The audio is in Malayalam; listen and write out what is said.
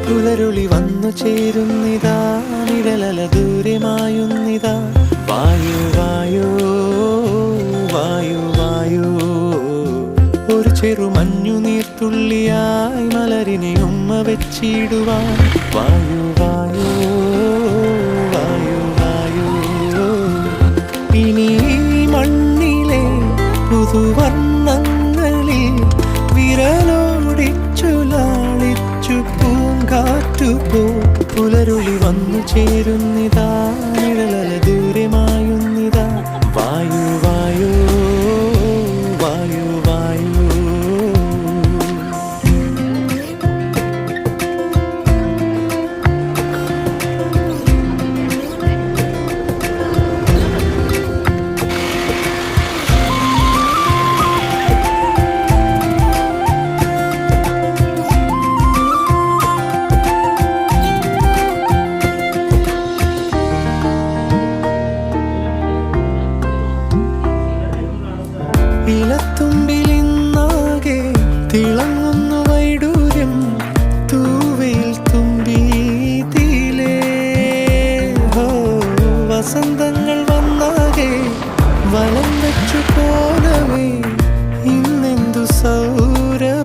പുലരുളി വന്നു ചേരുന്നിതാ, നിഴലല ദൂരെ മായുന്നിതാ. വായു വായു വായു വായു, ഒരു ചെറു മഞ്ഞു നീർത്തുള്ളിയായി മലരിനെ ഉമ്മ വെച്ചിടുവാൻ. വായു വായു വായു വായു, ഇനി മണ്ണിലെ പുതുവർണ്ണങ്ങളിൽ വിരലോടിച്ചു ലാളിച്ചു പൂങ്കാറ്റുപോ. പുലരുളി വന്നു ചേരുന്നിതാ, നിഴല